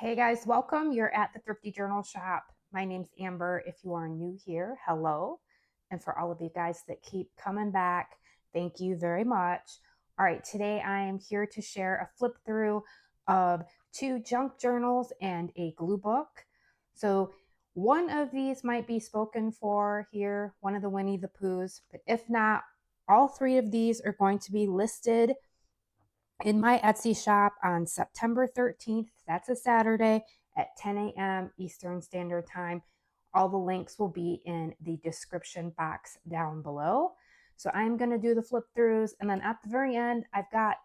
Hey guys, welcome. You're at the Thrifty Journal Shop. My name's Amber. If you are new here, hello. And for all of you guys that keep coming back, thank you very much. All right, today I am here to share a flip through of two junk journals and a glue book. So one of these might be spoken for here, one of the Winnie the Poohs, but if not, all three of these are going to be listed in my Etsy shop on September 13th. That's a Saturday at 10 a.m. Eastern Standard Time. All the links will be in the description box down below. So I'm going to do the flip throughs. And then at the very end, I've got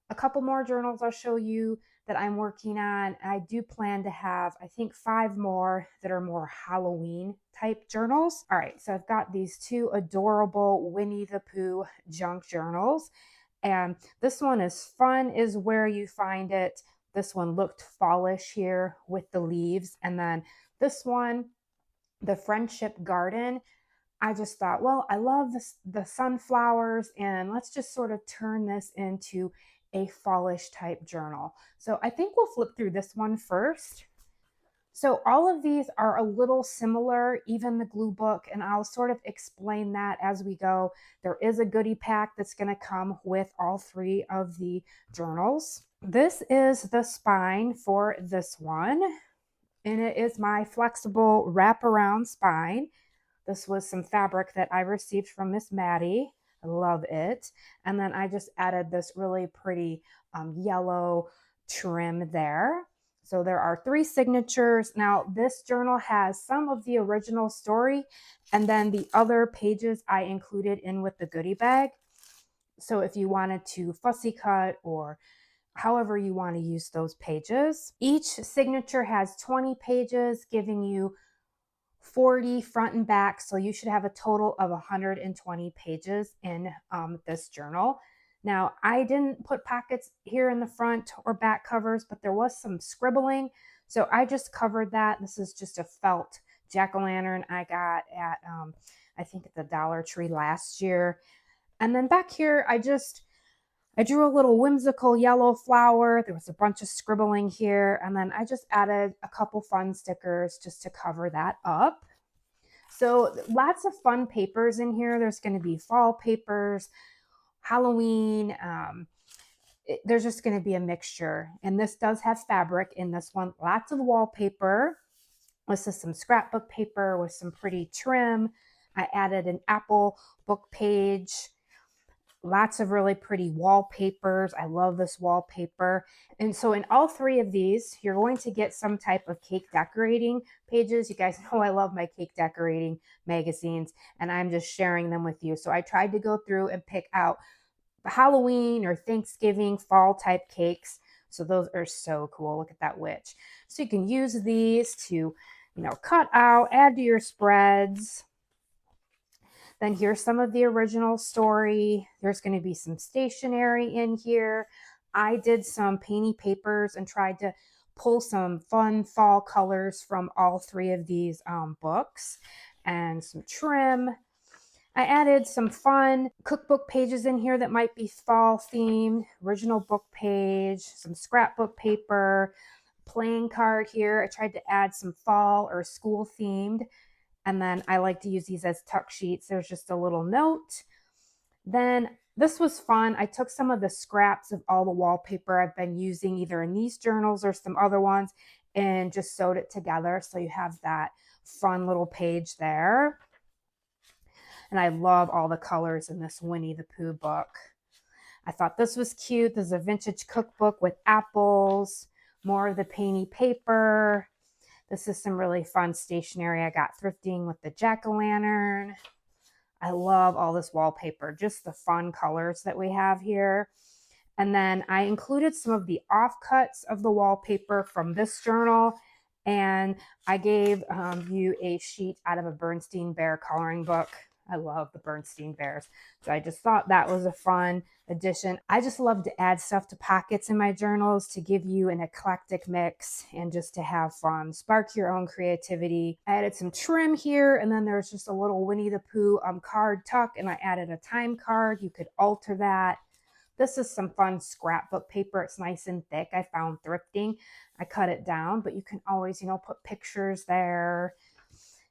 a couple more journals I'll show you that I'm working on. I do plan to have, I think, 5 more that are more Halloween type journals. All right, so I've got these two adorable Winnie the Pooh junk journals. And this one is fun is where you find it. This one looked fallish here with the leaves. And then this one, the Friendship Garden, I just thought, well, I love the sunflowers, and let's just sort of turn this into a fallish type journal. So I think we'll flip through this one first. So all of these are a little similar, even the glue book, and I'll sort of explain that as we go. There is a goodie pack that's going to come with all three of the journals. This is the spine for this one, and it is my flexible wraparound spine. This was some fabric that I received from Miss Maddie. I love it. And then I just added this really pretty yellow trim there. So there are 3 signatures. Now this journal has some of the original story, and then the other pages I included in with the goodie bag. So if you wanted to fussy cut or however you want to use those pages. Each signature has 20 pages, giving you 40 front and back. So you should have a total of 120 pages in this journal. Now, I didn't put pockets here in the front or back covers, but there was some scribbling. So I just covered that. This is just a felt jack-o'-lantern I got at, I think at the Dollar Tree last year. And then back here, I drew a little whimsical yellow flower. There was a bunch of scribbling here. And then I just added a couple fun stickers just to cover that up. So lots of fun papers in here. There's going to be fall papers, Halloween. There's just going to be a mixture. And this does have fabric in this one. Lots of wallpaper. This is some scrapbook paper with some pretty trim. I added an apple book page. Lots of really pretty wallpapers. I love this wallpaper. And so in all 3 of these, you're going to get some type of cake decorating pages. You guys know I love my cake decorating magazines, and I'm just sharing them with you. So I tried to go through and pick out Halloween or Thanksgiving fall type cakes. So those are so cool. Look at that witch. So you can use these to, cut out, add to your spreads. Then here's some of the original story. There's going to be some stationery in here. I did some painty papers and tried to pull some fun fall colors from all 3 of these books, and some trim. I added some fun cookbook pages in here that might be fall themed, original book page, some scrapbook paper, playing card here. I tried to add some fall or school themed. And then I like to use these as tuck sheets. There's just a little note. Then this was fun. I took some of the scraps of all the wallpaper I've been using either in these journals or some other ones and just sewed it together. So you have that fun little page there. And I love all the colors in this Winnie the Pooh book. I thought this was cute. This is a vintage cookbook with apples, more of the painty paper. This is some really fun stationery I got thrifting with the jack-o'-lantern. I love all this wallpaper, just the fun colors that we have here. And then I included some of the offcuts of the wallpaper from this journal. And I gave you a sheet out of a Bernstein Bear coloring book. I love the Bernstein Bears. So I just thought that was a fun addition. I just love to add stuff to pockets in my journals to give you an eclectic mix and just to have fun. Spark your own creativity. I added some trim here, and then there's just a little Winnie the Pooh card tuck, and I added a time card. You could alter that. This is some fun scrapbook paper. It's nice and thick. I found thrifting. I cut it down, but you can always, put pictures there.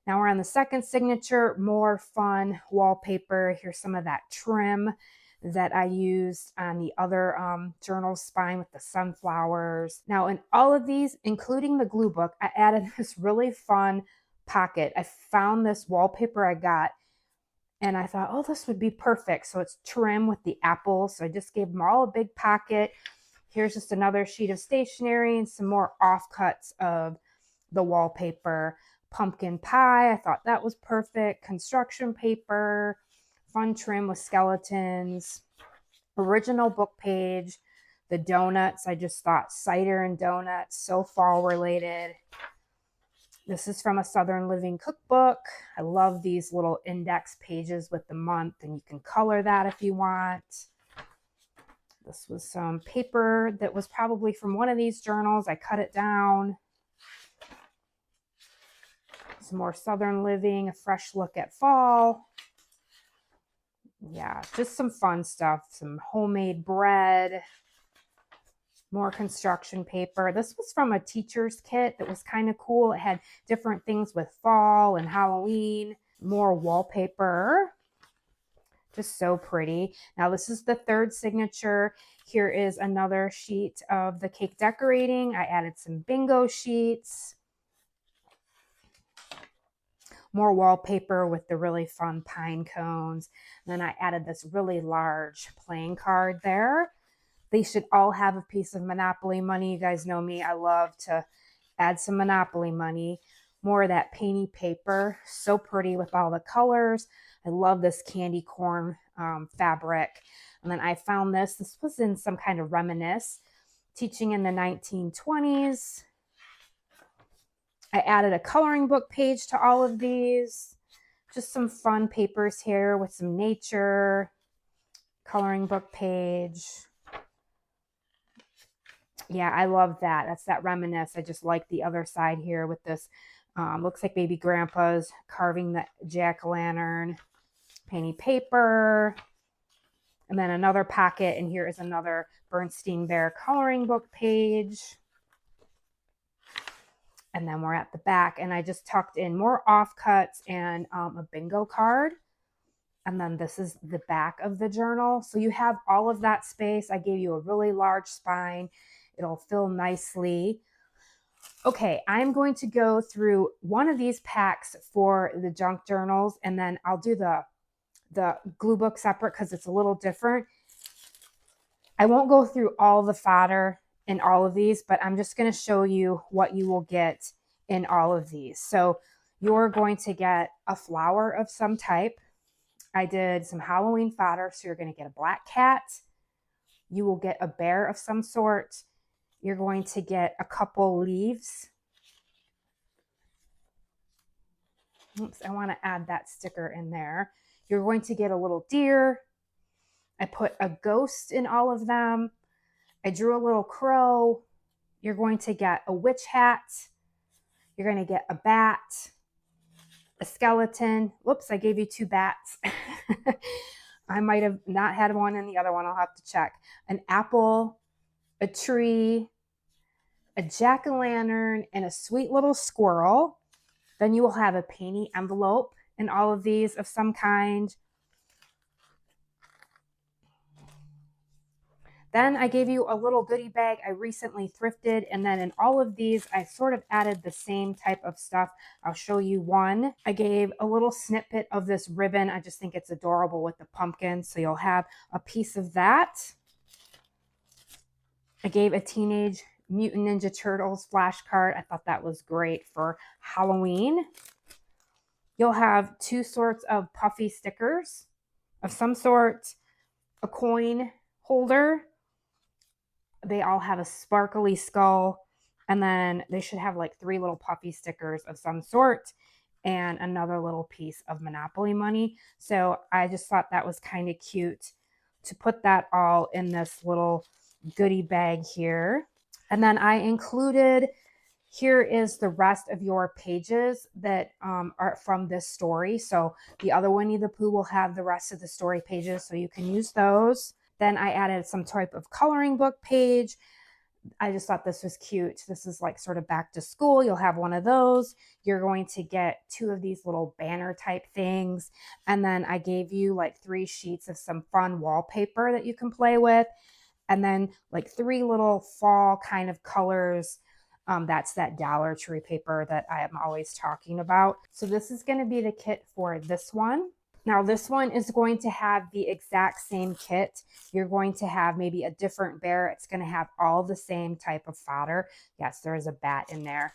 Now we're on the second signature, more fun wallpaper. Here's some of that trim that I used on the other journal spine with the sunflowers. Now in all of these, including the glue book, I added this really fun pocket. I found this wallpaper I got and I thought, oh, this would be perfect. So it's trim with the apples. So I just gave them all a big pocket. Here's just another sheet of stationery and some more offcuts of the wallpaper. Pumpkin pie, I thought that was perfect. Construction paper, fun trim with skeletons, original book page, the donuts. I just thought cider and donuts, so fall related. This is from a Southern Living cookbook. I love these little index pages with the month, and you can color that if you want. This was some paper that was probably from one of these journals. I cut it down. Some more Southern Living, a fresh look at fall. Yeah, just some fun stuff. Some homemade bread. More construction paper. This was from a teacher's kit that was kind of cool. It had different things with fall and Halloween. More wallpaper. Just so pretty. Now this is the third signature. Here is another sheet of the cake decorating. I added some bingo sheets. More wallpaper with the really fun pine cones. And then I added this really large playing card there. They should all have a piece of Monopoly money. You guys know me. I love to add some Monopoly money. More of that painty paper. So pretty with all the colors. I love this candy corn fabric. And then I found this. This was in some kind of reminisce. Teaching in the 1920s. I added a coloring book page to all of these. Just some fun papers here with some nature. Coloring book page. Yeah, I love that. That's that reminisce. I just like the other side here with this. Looks like baby grandpa's carving the jack-o'-lantern. Painty paper. And then another pocket. And here is another Bernstein Bear coloring book page. And then we're at the back, and I just tucked in more offcuts and a bingo card. And then this is the back of the journal. So you have all of that space. I gave you a really large spine. It'll fill nicely. Okay, I'm going to go through one of these packs for the junk journals, and then I'll do the glue book separate because it's a little different. I won't go through all the fodder in all of these, but I'm just going to show you what you will get in all of these. So you're going to get a flower of some type. I did some Halloween fodder, so you're going to get a black cat. You will get a bear of some sort. You're going to get a couple leaves. Oops, I want to add that sticker in there. You're going to get a little deer. I put a ghost in all of them. I drew a little crow. You're going to get a witch hat. You're going to get a bat, a skeleton. Whoops, I gave you two bats. I might have not had one in the other one. I'll have to check. An apple, a tree, a jack-o'-lantern, and a sweet little squirrel. Then you will have a painty envelope in all of these of some kind. Then I gave you a little goodie bag I recently thrifted, and then in all of these, I sort of added the same type of stuff. I'll show you one. I gave a little snippet of this ribbon. I just think it's adorable with the pumpkin, so you'll have a piece of that. I gave a Teenage Mutant Ninja Turtles flashcard. I thought that was great for Halloween. You'll have two sorts of puffy stickers of some sort, a coin holder. They all have a sparkly skull, and then they should have like 3 little puffy stickers of some sort and another little piece of Monopoly money. So I just thought that was kind of cute to put that all in this little goodie bag here. And then I included, here is the rest of your pages that are from this story. So the other Winnie the Pooh will have the rest of the story pages, so you can use those. Then I added some type of coloring book page. I just thought this was cute. This is like sort of back to school. You'll have one of those. You're going to get 2 of these little banner type things. And then I gave you like 3 sheets of some fun wallpaper that you can play with. And then like 3 little fall kind of colors. That's that Dollar Tree paper that I am always talking about. So this is going to be the kit for this one. Now this one is going to have the exact same kit. You're going to have maybe a different bear. It's going to have all the same type of fodder. Yes, there is a bat in there.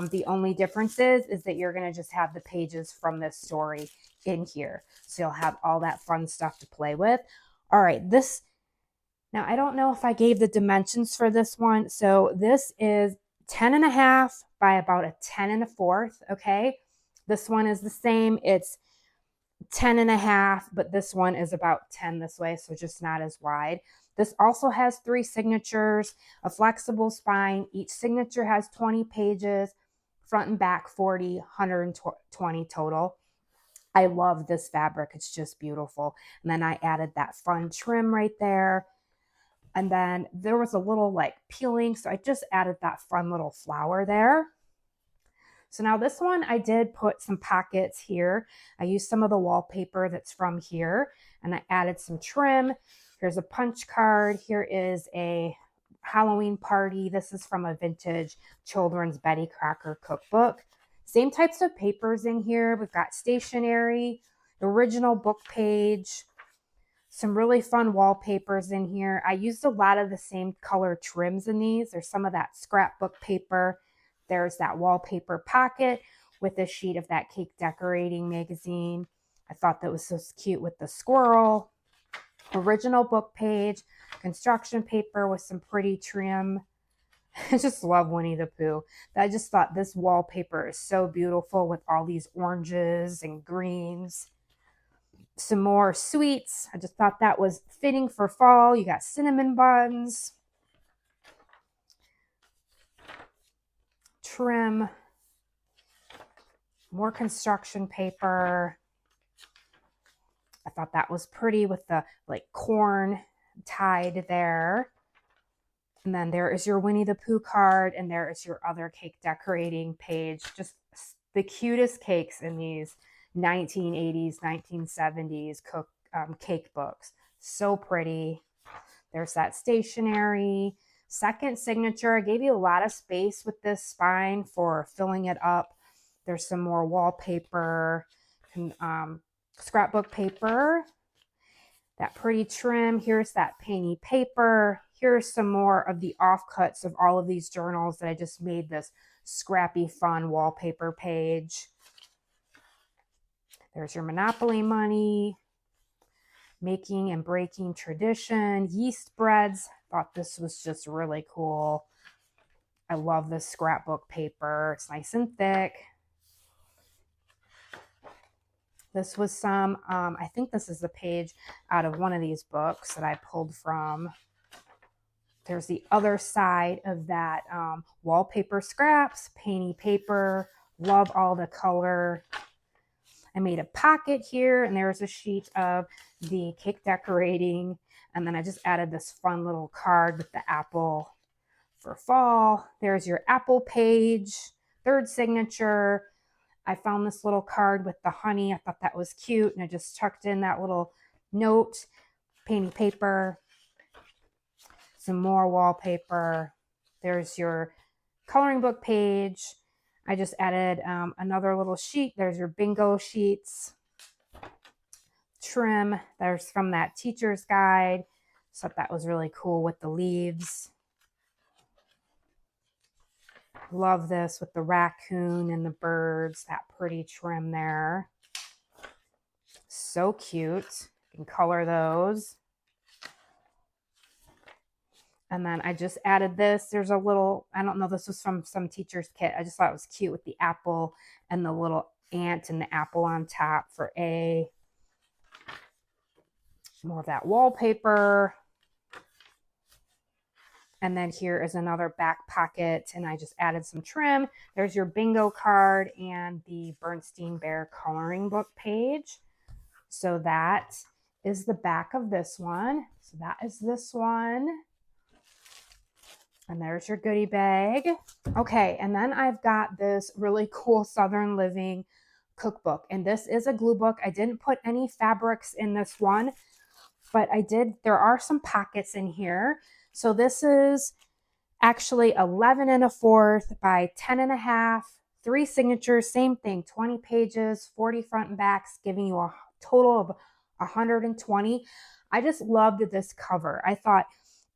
The only difference is that you're going to just have the pages from this story in here. So you'll have all that fun stuff to play with. All right, now I don't know if I gave the dimensions for this one. So this is 10.5 by about a 10.25. Okay. This one is the same. It's 10.5, but this one is about 10 this way, so just not as wide. This also has 3 signatures, a flexible spine. Each signature has 20 pages, front and back 40, 120 total. I love this fabric. It's just beautiful. And then I added that fun trim right there. And then there was a little like peeling, so I just added that fun little flower there. So now this one, I did put some pockets here. I used some of the wallpaper that's from here, and I added some trim. Here's a punch card. Here is a Halloween party. This is from a vintage children's Betty Crocker cookbook. Same types of papers in here. We've got stationery, original book page, some really fun wallpapers in here. I used a lot of the same color trims in these. There's some of that scrapbook paper. There's that wallpaper pocket with a sheet of that cake decorating magazine. I thought that was so cute with the squirrel. Original book page, construction paper with some pretty trim. I just love Winnie the Pooh. I just thought this wallpaper is so beautiful with all these oranges and greens. Some more sweets. I just thought that was fitting for fall. You got cinnamon buns. Trim, more construction paper. I thought that was pretty with the like corn tied there. And then there is your Winnie the Pooh card, and there is your other cake decorating page. Just the cutest cakes in these 1980s, 1970s cake books. So pretty. There's that stationery. Second signature, I gave you a lot of space with this spine for filling it up. There's some more wallpaper and scrapbook paper. That pretty trim. Here's that painty paper. Here's some more of the offcuts of all of these journals that I just made this scrappy, fun wallpaper page. There's your Monopoly money. Making and breaking tradition. Yeast breads. Thought this was just really cool. I love this scrapbook paper. It's nice and thick. This was some, I think this is the page out of one of these books that I pulled from. There's the other side of that wallpaper scraps, painty paper. Love all the color. I made a pocket here, and there's a sheet of the cake decorating. And then I just added this fun little card with the apple for fall. There's your apple page, third signature. I found this little card with the honey. I thought that was cute, and I just tucked in that little note, painty paper, some more wallpaper. There's your coloring book page. I just added another little sheet. There's your bingo sheets. Trim. There's from that teacher's guide. So that was really cool with the leaves. Love this with the raccoon and the birds. That pretty trim there. So cute. You can color those. And then I just added this. There's a little, I don't know, this was from some teacher's kit. I just thought it was cute with the apple and the little ant and the apple on top for A. More of that wallpaper. And then here is another back pocket, and I just added some trim. There's your bingo card and the Bernstein Bear coloring book page. So that is the back of this one. So that is this one. And there's your goodie bag. Okay, and then I've got this really cool Southern Living cookbook. And this is a glue book. I didn't put any fabrics in this one, but there are some pockets in here. So this is actually 11 1/4 by 10 1/2, 3 signatures, same thing, 20 pages, 40 front and backs, giving you a total of 120. I just loved this cover. I thought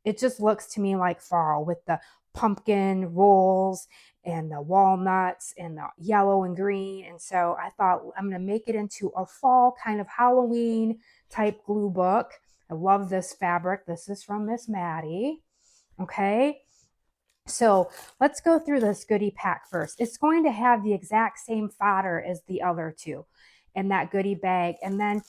it just looks to me like fall with the pumpkin rolls and the walnuts and the yellow and green. And so I thought I'm going to make it into a fall kind of Halloween type glue book. I love this fabric. This is from Miss Maddie. Okay. So let's go through this goodie pack first. It's going to have the exact same fodder as the other two in that goodie bag. And then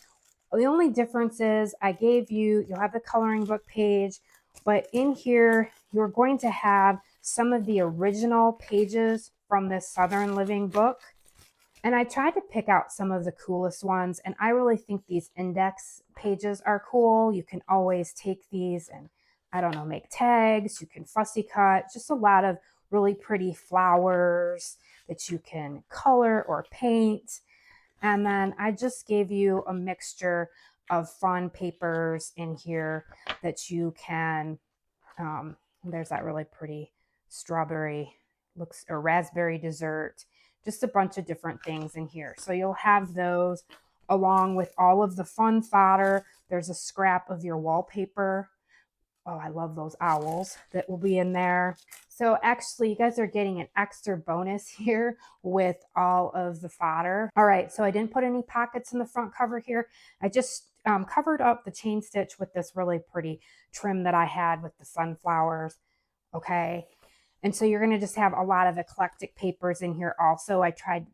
the only difference is you'll have the coloring book page, but in here, you're going to have some of the original pages from this Southern Living book. And I tried to pick out some of the coolest ones, and I really think these index pages are cool. You can always take these and, I don't know, make tags. You can fussy cut, just a lot of really pretty flowers that you can color or paint. And then I just gave you a mixture of fun papers in here that you can, there's that really pretty strawberry or raspberry dessert, just a bunch of different things in here. So you'll have those along with all of the fun fodder. There's a scrap of your wallpaper. Oh, I love those owls that will be in there. So actually, you guys are getting an extra bonus here with all of the fodder. All right, so I didn't put any pockets in the front cover here. I just covered up the chain stitch with this really pretty trim that I had with the sunflowers. Okay, and so you're going to just have a lot of eclectic papers in here also. I tried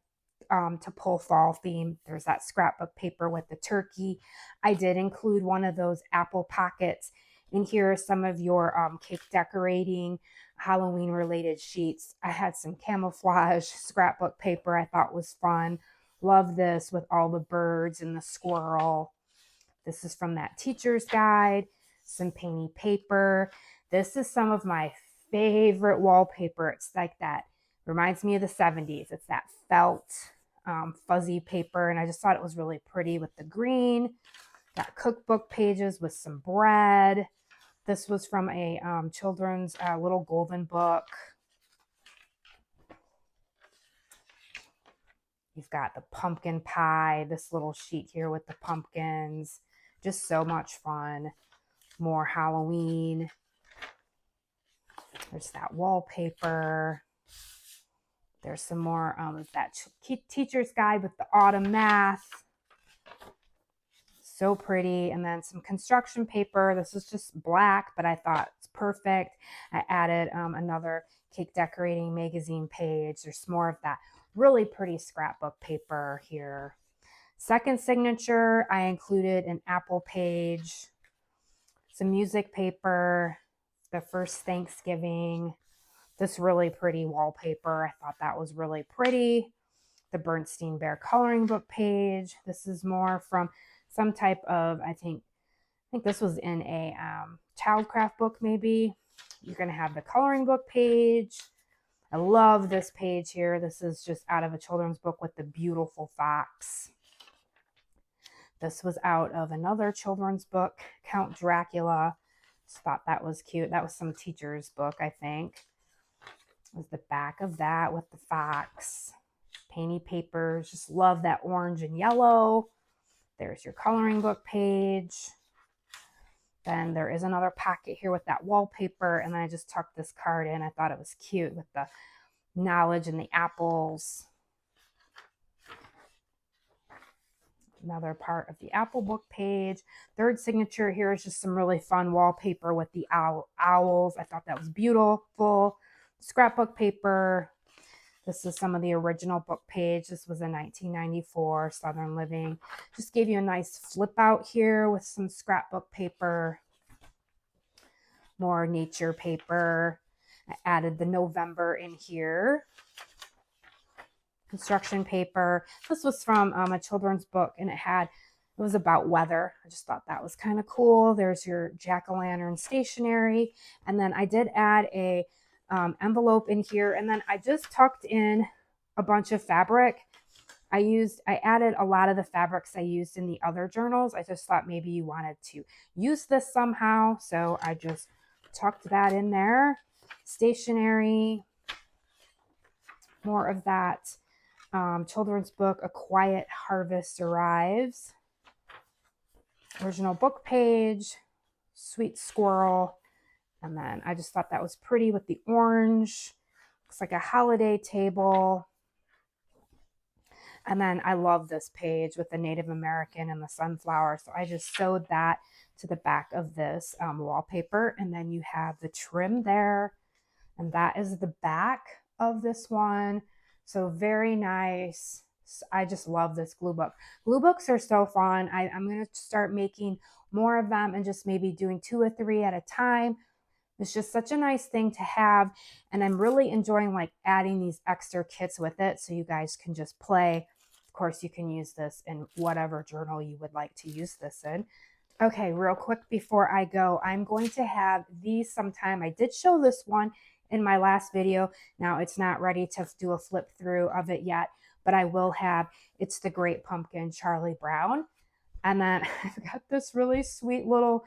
to pull fall theme. There's that scrapbook paper with the turkey. I did include one of those apple pockets. And here are some of your cake decorating, Halloween related sheets. I had some camouflage scrapbook paper I thought was fun. Love this with all the birds and the squirrel. This is from that teacher's guide. Some painty paper. This is some of my favorite wallpaper. It's like that. Reminds me of the 70s. It's that felt fuzzy paper. And I just thought it was really pretty with the green. Got cookbook pages with some bread. This was from a children's little golden book. You've got the pumpkin pie, this little sheet here with the pumpkins. Just so much fun. More Halloween. There's that wallpaper. There's some more of that teacher's guide with the autumn math. So pretty. And then some construction paper. This is just black, but I thought it's perfect. I added another cake decorating magazine page. There's more of that really pretty scrapbook paper here. Second signature, I included an apple page, some music paper, the first Thanksgiving, this really pretty wallpaper. I thought that was really pretty. The Bernstein Bear coloring book page. This is more from some type of, I think this was in a childcraft book maybe. You're going to have the coloring book page. I love this page here. This is just out of a children's book with the beautiful fox. This was out of another children's book, Count Dracula. Just thought that was cute. That was some teacher's book, I think. It was the back of that with the fox. Painty papers. Just love that orange and yellow. There's your coloring book page. Then there is another pocket here with that wallpaper. And then I just tucked this card in. I thought it was cute with the knowledge and the apples. Another part of the apple book page. Third signature here is just some really fun wallpaper with the owls. I thought that was beautiful. Scrapbook paper. This is some of the original book page. This was a 1994 Southern Living. Just gave you a nice flip out here with some scrapbook paper. More nature paper. I added the November in here. Construction paper. This was from a children's book, and it had It was about weather. I just thought that was kind of cool. There's your jack-o'-lantern stationery. And then I did add a envelope in here. And then I just tucked in a bunch of fabric. I added a lot of the fabrics I used in the other journals. I just thought maybe you wanted to use this somehow. So I just tucked that in there. Stationery, more of that children's book, A Quiet Harvest Arrives. Original book page, sweet squirrel. And then I just thought that was pretty with the orange. Looks like a holiday table. And then I love this page with the Native American and the sunflower. So I just sewed that to the back of this wallpaper. And then you have the trim there. And that is the back of this one. So very nice. I just love this glue book. Glue books are so fun. I'm going to start making more of them and just maybe doing 2 or 3 at a time. It's just such a nice thing to have. And I'm really enjoying like adding these extra kits with it so you guys can just play. Of course, you can use this in whatever journal you would like to use this in. Okay, real quick before I go, I'm going to have these sometime. I did show this one in my last video. Now it's not ready to do a flip through of it yet, but I will have, it's the Great Pumpkin Charlie Brown. And then I've got this really sweet little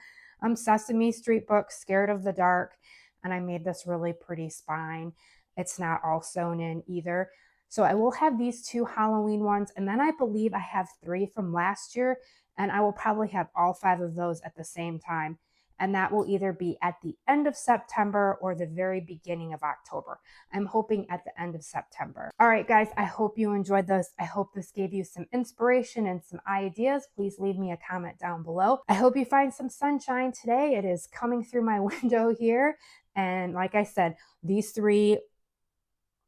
Sesame Street book, Scared of the Dark. And I made this really pretty spine. It's not all sewn in either. So I will have these 2 Halloween ones. And then I believe I have 3 from last year. And I will probably have all 5 of those at the same time. And that will either be at the end of September or the very beginning of October. I'm hoping at the end of September. All right, guys, I hope you enjoyed this. I hope this gave you some inspiration and some ideas. Please leave me a comment down below. I hope you find some sunshine today. It is coming through my window here. And like I said, these 3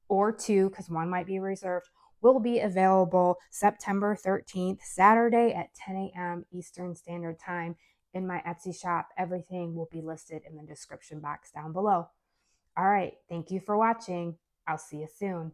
or 2, because one might be reserved, will be available September 13th, Saturday at 10 a.m. Eastern Standard Time in my Etsy shop. Everything will be listed in the description box down below. All right, thank you for watching. I'll see you soon.